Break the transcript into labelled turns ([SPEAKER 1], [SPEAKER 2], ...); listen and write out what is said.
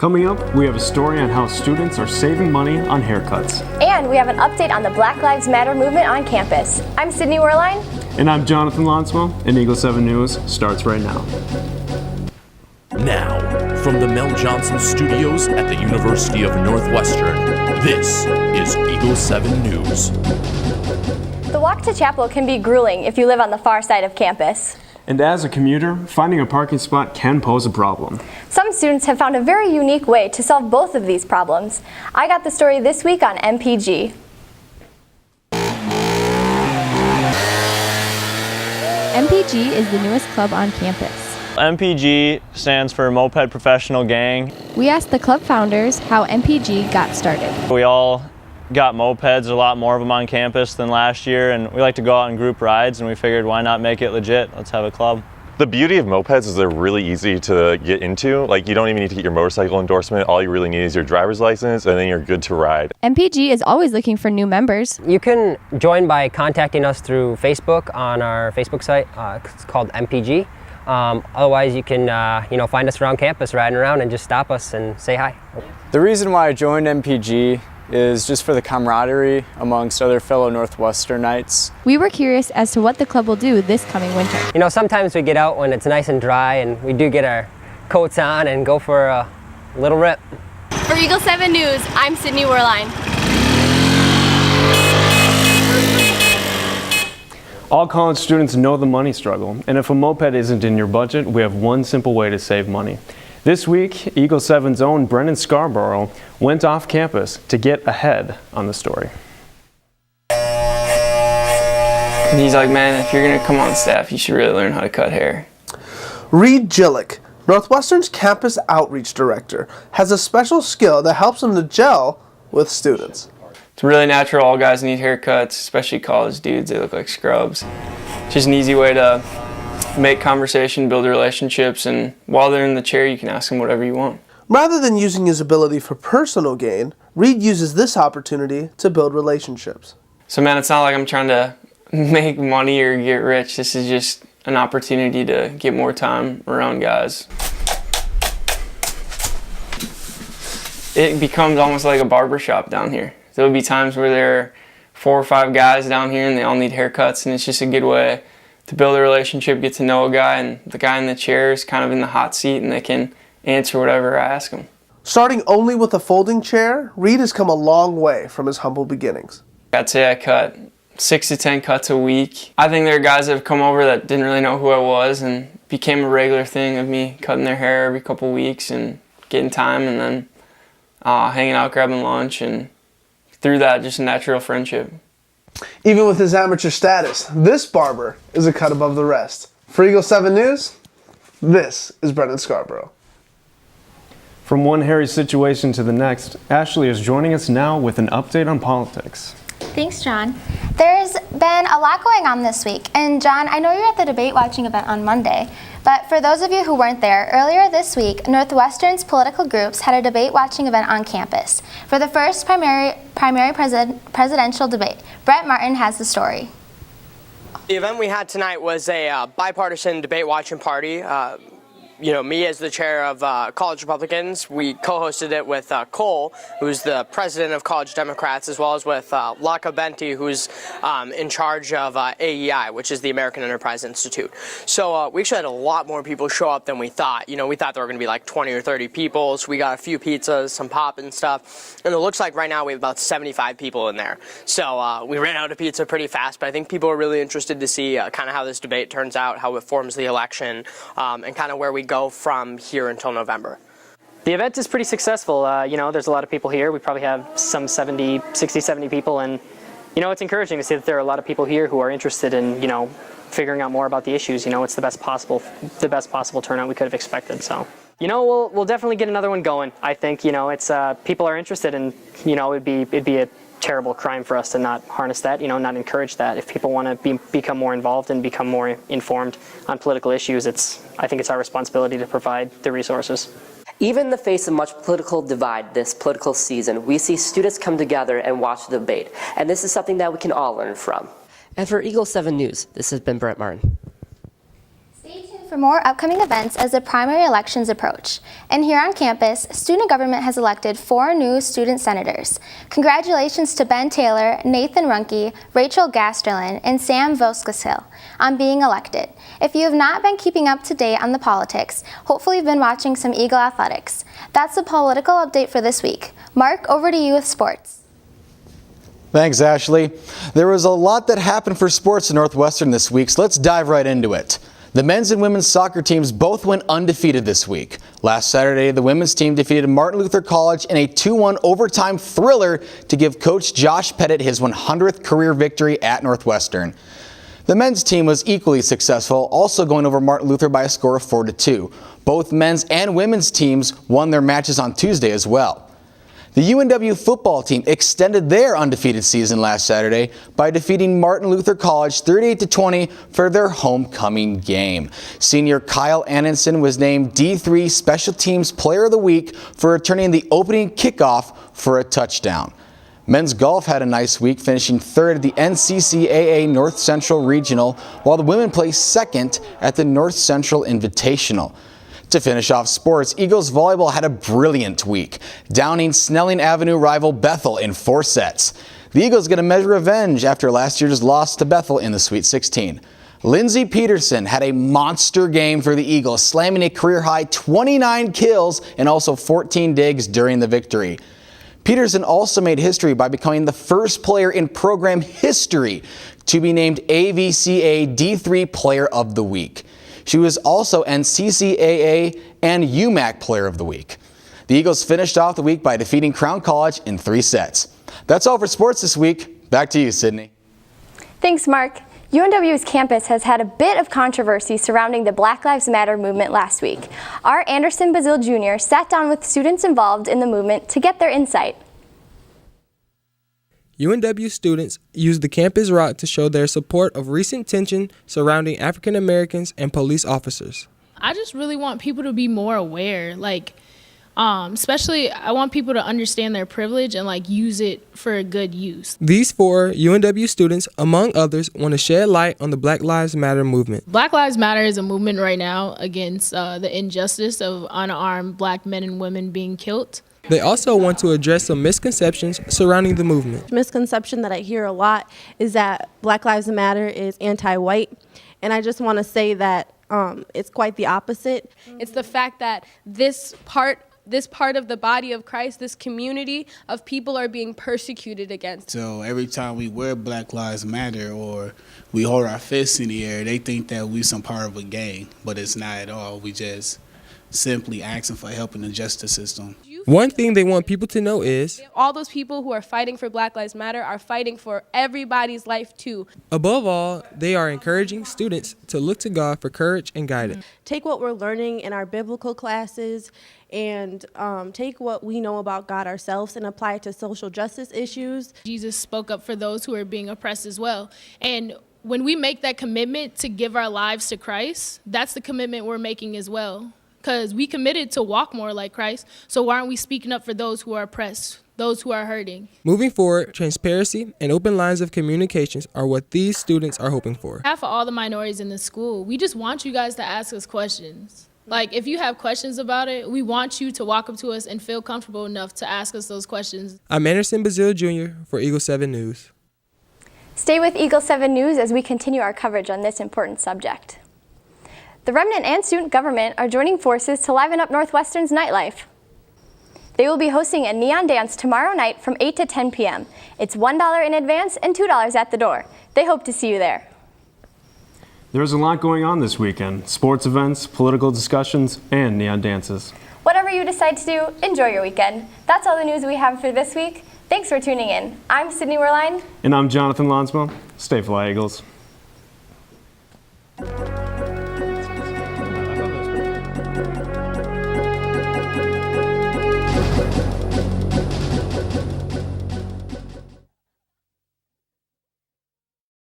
[SPEAKER 1] Coming up, we have a story on how students are saving money on haircuts.
[SPEAKER 2] And we have an update on the Black Lives Matter movement on campus. I'm Sydney Werlien.
[SPEAKER 1] And I'm Jonathan Laansma, and Eagle 7 News starts right now.
[SPEAKER 3] Now, from the Mel Johnson Studios at the University of Northwestern, this is Eagle 7 News.
[SPEAKER 2] The walk to chapel can be grueling if you live on the far side of campus.
[SPEAKER 1] And as a commuter, finding a parking spot can pose a problem.
[SPEAKER 2] Some students have found a very unique way to solve both of these problems. I got the story this week on MPG.
[SPEAKER 4] MPG is the newest club on campus.
[SPEAKER 5] MPG stands for Moped Professional Gang.
[SPEAKER 4] We asked the club founders how MPG got started.
[SPEAKER 5] We all got mopeds, a lot more of them on campus than last year, and we like to go out on group rides, and we figured why not make it legit? Let's have a club.
[SPEAKER 6] The beauty of mopeds is they're really easy to get into. Like, you don't even need to get your motorcycle endorsement. All you really need is your driver's license, and then you're good to ride.
[SPEAKER 4] MPG is always looking for new members.
[SPEAKER 7] You can join by contacting us through Facebook on our Facebook site. It's called MPG. Otherwise, you can find us around campus riding around and just stop us and say hi.
[SPEAKER 8] The reason why I joined MPG is just for the camaraderie amongst other fellow Northwesternites.
[SPEAKER 4] We were curious as to what the club will do this coming winter.
[SPEAKER 7] You know, sometimes we get out when it's nice and dry and we do get our coats on and go for a little rip.
[SPEAKER 2] For Eagle 7 News, I'm Sydney Werlien.
[SPEAKER 1] All college students know the money struggle, and if a moped isn't in your budget, we have one simple way to save money. This week, Eagle 7's own Brendan Scarborough went off campus to get ahead on the story.
[SPEAKER 9] And he's like, man, if you're gonna come on staff, you should really learn how to cut hair.
[SPEAKER 10] Reed Gillick, Northwestern's campus outreach director, has a special skill that helps him to gel with students.
[SPEAKER 9] It's really natural, all guys need haircuts, especially college dudes, they look like scrubs. It's just an easy way to make conversation, build relationships, and while they're in the chair, you can ask them whatever you want.
[SPEAKER 10] Rather than using his ability for personal gain, Reed uses this opportunity to build relationships.
[SPEAKER 9] So man, it's not like I'm trying to make money or get rich. This is just an opportunity to get more time around guys. It becomes almost like a barbershop down here. There'll be times where there are 4 or 5 guys down here and they all need haircuts, and it's just a good way to build a relationship, get to know a guy, and the guy in the chair is kind of in the hot seat and they can answer whatever I ask them.
[SPEAKER 10] Starting only with a folding chair, Reed has come a long way from his humble beginnings.
[SPEAKER 9] I'd say I cut 6 to 10 cuts a week. I think there are guys that have come over that didn't really know who I was and became a regular thing of me cutting their hair every couple weeks and getting time and then hanging out, grabbing lunch, and through that, just a natural friendship.
[SPEAKER 10] Even with his amateur status, this barber is a cut above the rest. For Eagle 7 News, this is Brendan Scarborough.
[SPEAKER 1] From one hairy situation to the next, Ashley is joining us now with an update on politics.
[SPEAKER 11] Thanks, John. There's been a lot going on this week, and John, I know you're at the debate watching event on Monday, but for those of you who weren't there, earlier this week, Northwestern's political groups had a debate watching event on campus for the first primary presidential debate. Brett Martin has the story.
[SPEAKER 12] The event we had tonight was a bipartisan debate watching party. Me as the chair of College Republicans, we co-hosted it with Cole, who's the president of College Democrats, as well as with Laka Benti, who's in charge of AEI, which is the American Enterprise Institute. So we actually had a lot more people show up than we thought. We thought there were going to be like 20 or 30 people, so we got a few pizzas, some pop and stuff. And it looks like right now we have about 75 people in there. So we ran out of pizza pretty fast, but I think people are really interested to see kind of how this debate turns out, how it forms the election, and kind of where we go from here until November.
[SPEAKER 13] The event is pretty successful. There's a lot of people here. We probably have some 60, 70 people, and it's encouraging to see that there are a lot of people here who are interested in figuring out more about the issues. It's the best possible turnout we could have expected. So we'll definitely get another one going. I think it's people are interested, and it'd be a terrible crime for us to not harness that, not encourage that. If people want to become more involved and become more informed on political issues, I think it's our responsibility to provide the resources.
[SPEAKER 14] Even in the face of much political divide this political season, we see students come together and watch the debate, and this is something that we can all learn from. And for Eagle 7 News, this has been Brett Martin.
[SPEAKER 11] Stay tuned for more upcoming events as the primary elections approach. And here on campus, student government has elected 4 new student senators. Congratulations to Ben Taylor, Nathan Runke, Rachel Gasterlin, and Sam Voskasil on being elected. If you have not been keeping up to date on the politics, hopefully you've been watching some Eagle athletics. That's the political update for this week. Mark, over to you with sports.
[SPEAKER 15] Thanks, Ashley. There was a lot that happened for sports in Northwestern this week, so let's dive right into it. The men's and women's soccer teams both went undefeated this week. Last Saturday, the women's team defeated Martin Luther College in a 2-1 overtime thriller to give Coach Josh Pettit his 100th career victory at Northwestern. The men's team was equally successful, also going over Martin Luther by a score of 4-2. Both men's and women's teams won their matches on Tuesday as well. The UNW football team extended their undefeated season last Saturday by defeating Martin Luther College 38-20 for their homecoming game. Senior Kyle Annenson was named D3 Special Teams Player of the Week for returning the opening kickoff for a touchdown. Men's golf had a nice week, finishing third at the NCCAA North Central Regional, while the women placed second at the North Central Invitational. To finish off sports, Eagles volleyball had a brilliant week, downing Snelling Avenue rival Bethel in 4 sets. The Eagles get a measure of revenge after last year's loss to Bethel in the Sweet 16. Lindsey Peterson had a monster game for the Eagles, slamming a career-high 29 kills and also 14 digs during the victory. Peterson also made history by becoming the first player in program history to be named AVCA D3 Player of the Week. She was also NCCAA and UMAC Player of the Week. The Eagles finished off the week by defeating Crown College in 3 sets. That's all for sports this week. Back to you, Sydney.
[SPEAKER 2] Thanks, Mark. UNW's campus has had a bit of controversy surrounding the Black Lives Matter movement last week. Our Anderson Bazil Jr. sat down with students involved in the movement to get their insight.
[SPEAKER 16] UNW students used the campus rock to show their support of recent tension surrounding African Americans and police officers.
[SPEAKER 17] I just really want people to be more aware, especially I want people to understand their privilege and use it for a good use.
[SPEAKER 16] These 4 UNW students, among others, want to shed light on the Black Lives Matter movement.
[SPEAKER 17] Black Lives Matter is a movement right now against the injustice of unarmed black men and women being killed.
[SPEAKER 16] They also want to address some misconceptions surrounding the movement.
[SPEAKER 18] Misconception that I hear a lot is that Black Lives Matter is anti-white, and I just want to say that it's quite the opposite.
[SPEAKER 19] It's the fact that this part of the body of Christ, this community of people are being persecuted against.
[SPEAKER 20] So every time we wear Black Lives Matter or we hold our fists in the air, they think that we're some part of a gang, but it's not at all. We just simply asking for help in the justice system.
[SPEAKER 16] One thing they want people to know is
[SPEAKER 19] all those people who are fighting for Black Lives Matter are fighting for everybody's life too.
[SPEAKER 16] Above all, they are encouraging students to look to God for courage and guidance.
[SPEAKER 18] Take what we're learning in our biblical classes and take what we know about God ourselves and apply it to social justice issues.
[SPEAKER 17] Jesus spoke up for those who are being oppressed as well. And when we make that commitment to give our lives to Christ, that's the commitment we're making as well. Because we committed to walk more like Christ, so why aren't we speaking up for those who are oppressed, those who are hurting?
[SPEAKER 16] Moving forward, transparency and open lines of communications are what these students are hoping for.
[SPEAKER 17] Half of all the minorities in the school, we just want you guys to ask us questions. If you have questions about it, we want you to walk up to us and feel comfortable enough to ask us those questions.
[SPEAKER 16] I'm Anderson Bazil Jr. for Eagle 7 News.
[SPEAKER 2] Stay with Eagle 7 News as we continue our coverage on this important subject. The Remnant and student government are joining forces to liven up Northwestern's nightlife. They will be hosting a neon dance tomorrow night from 8 to 10 p.m. It's $1 in advance and $2 at the door. They hope to see you there.
[SPEAKER 1] There's a lot going on this weekend. Sports events, political discussions, and neon dances.
[SPEAKER 2] Whatever you decide to do, enjoy your weekend. That's all the news we have for this week. Thanks for tuning in. I'm Sydney Werlien.
[SPEAKER 1] And I'm Jonathan Laansma. Stay fly, Eagles.